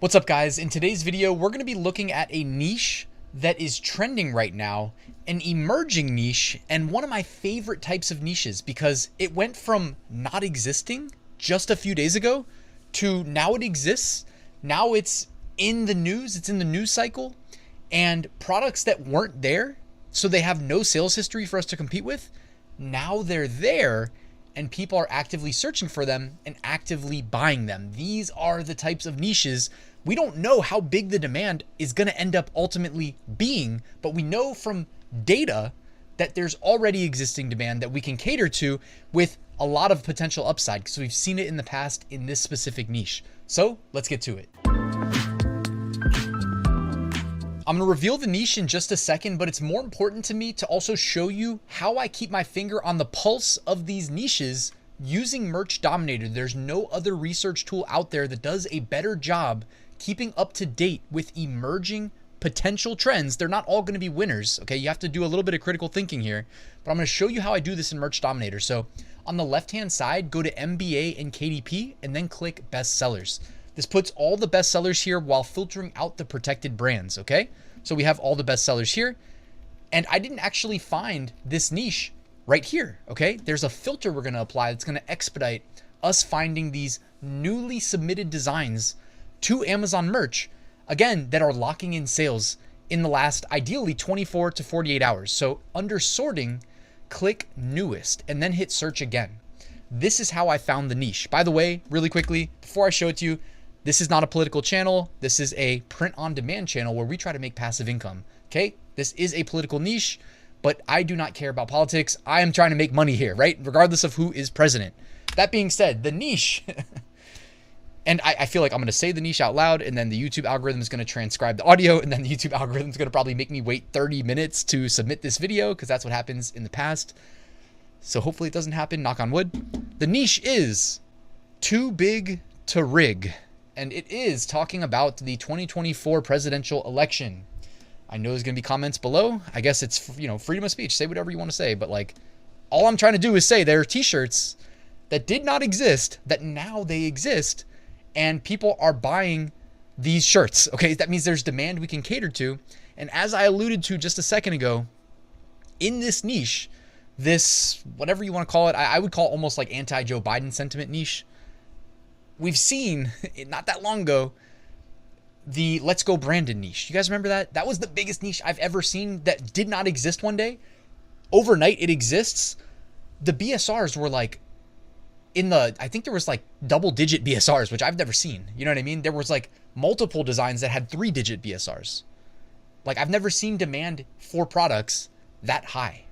What's up, guys? In today's video, we're going to be looking at a niche that is trending right now, an emerging niche, and one of my favorite types of niches because it went from not existing just a few days ago to now it exists. Now it's in the news, it's in the news cycle, and products that weren't there, so they have no sales history for us to compete with, now they're there and people are actively searching for them and actively buying them. These are the types of niches. We don't know how big the demand is going to end up ultimately being, but we know from data that there's already existing demand that we can cater to with a lot of potential upside because we've seen it in the past in this specific niche. So let's get to it. I'm going to reveal the niche in just a second, but it's more important to me to also show you how I keep my finger on the pulse of these niches using Merch Dominator. There's no other research tool out there that does a better job keeping up to date with emerging potential trends. They're not all going to be winners, okay? You have to do a little bit of critical thinking here, but I'm going to show you how I do this in Merch Dominator. So on the left-hand side, go to MBA and KDP and then click Best Sellers. This puts all the best sellers here while filtering out the protected brands, okay? So we have all the best sellers here. And I didn't actually find this niche right here, okay? There's a filter we're gonna apply that's gonna expedite us finding these newly submitted designs to Amazon Merch, again, that are locking in sales in the last, ideally, 24 to 48 hours. So under sorting, click newest and then hit search again. This is how I found the niche. By the way, really quickly, before I show it to you, this is not a political channel. This is a print-on-demand channel where we try to make passive income, okay? This is a political niche, but I do not care about politics. I am trying to make money here, right? Regardless of who is president. That being said, the niche, and I feel like I'm going to say the niche out loud, and then the YouTube algorithm is going to transcribe the audio, and then the YouTube algorithm is going to probably make me wait 30 minutes to submit this video, because that's what happens in the past. So hopefully it doesn't happen, knock on wood. The niche is too big to rig. And it is talking about the 2024 presidential election. I know there's going to be comments below. I guess it's, you know, freedom of speech. Say whatever you want to say. But like, all I'm trying to do is say there are t-shirts that did not exist, that now they exist, and people are buying these shirts. Okay, that means there's demand we can cater to. And as I alluded to just a second ago, in this niche, this, whatever you want to call it, I would call almost like anti-Joe Biden sentiment niche. We've seen, not that long ago, the Let's Go Brandon niche. You guys remember that? That was the biggest niche I've ever seen that did not exist one day. Overnight, it exists. The BSRs were like I think there was like double-digit BSRs, which I've never seen. You know what I mean? There was like multiple designs that had 3-digit BSRs. Like, I've never seen demand for products that high.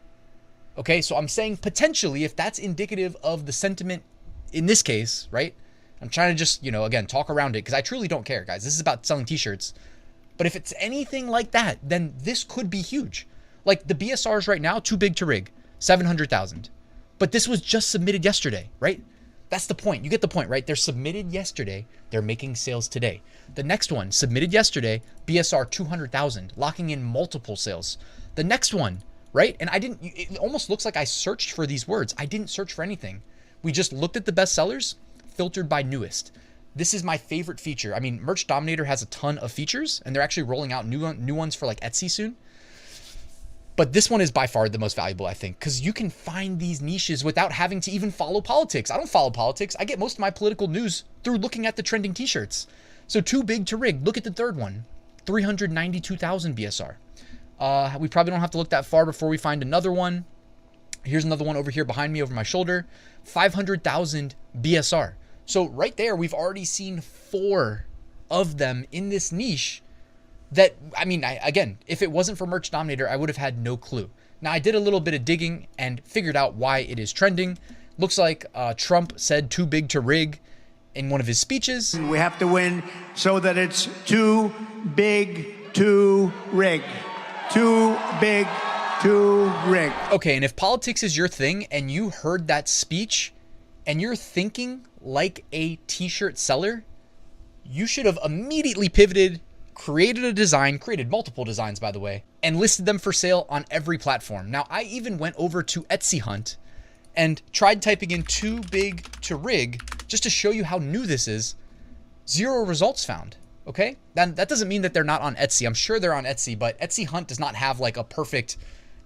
Okay, so I'm saying potentially, if that's indicative of the sentiment in this case, right? I'm trying to just, you know, again, talk around it because I truly don't care, guys. This is about selling t-shirts. But if it's anything like that, then this could be huge. Like the BSRs right now, too big to rig, 700,000. But this was just submitted yesterday, right? That's the point. You get the point, right? They're submitted yesterday. They're making sales today. The next one, submitted yesterday, BSR 200,000, locking in multiple sales. The next one, right? And it almost looks like I searched for these words. I didn't search for anything. We just looked at the best sellers, filtered by newest. This is my favorite feature. I mean, Merch Dominator has a ton of features, and they're actually rolling out new ones for like Etsy soon. But this one is by far the most valuable, I think, because you can find these niches without having to even follow politics. I don't follow politics. I get most of my political news through looking at the trending t-shirts. So too big to rig. Look at the third one, 392,000 BSR. We probably don't have to look that far before we find another one. Here's another one over here behind me over my shoulder, 500,000 BSR. So right there, we've already seen 4 of them in this niche that, I mean, again, if it wasn't for Merch Dominator, I would have had no clue. Now, I did a little bit of digging and figured out why it is trending. Looks like Trump said too big to rig in one of his speeches. We have to win so that it's too big to rig. Too big to rig. Okay, and if politics is your thing and you heard that speech and you're thinking like a t-shirt seller, you should have immediately pivoted, created a design, created multiple designs, by the way, and listed them for sale on every platform. Now, I even went over to Etsy Hunt and tried typing in too big to rig just to show you how new this is. 0 results found. Okay, then that doesn't mean that they're not on Etsy. I'm sure they're on Etsy, but Etsy Hunt does not have like a perfect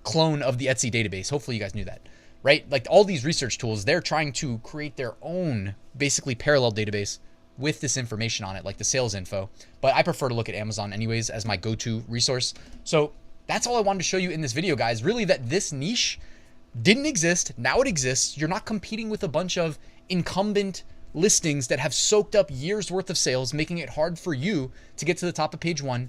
clone of the Etsy database. Hopefully you guys knew that, right? Like all these research tools, they're trying to create their own basically parallel database with this information on it, like the sales info. But I prefer to look at Amazon anyways as my go-to resource. So that's all I wanted to show you in this video, guys. Really, that this niche didn't exist. Now it exists. You're not competing with a bunch of incumbent listings that have soaked up years worth of sales, making it hard for you to get to the top of page one.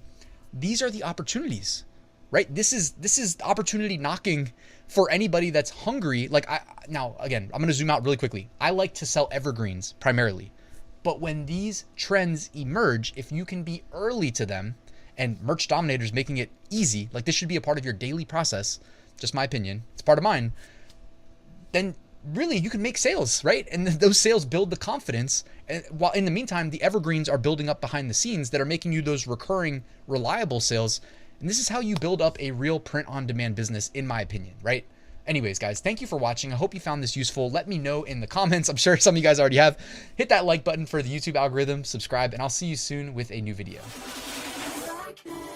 These are the opportunities, right? This is opportunity knocking for anybody that's hungry. Like now again, I'm going to zoom out really quickly. I like to sell evergreens primarily, but when these trends emerge, if you can be early to them, and Merch Dominator is making it easy, like this should be a part of your daily process, just my opinion, it's part of mine, then really you can make sales, right? And those sales build the confidence. And while in the meantime, the evergreens are building up behind the scenes that are making you those recurring, reliable sales. And this is how you build up a real print-on-demand business, in my opinion, right? Anyways, guys, thank you for watching. I hope you found this useful. Let me know in the comments. I'm sure some of you guys already have. Hit that like button for the YouTube algorithm, subscribe, and I'll see you soon with a new video. Darkness.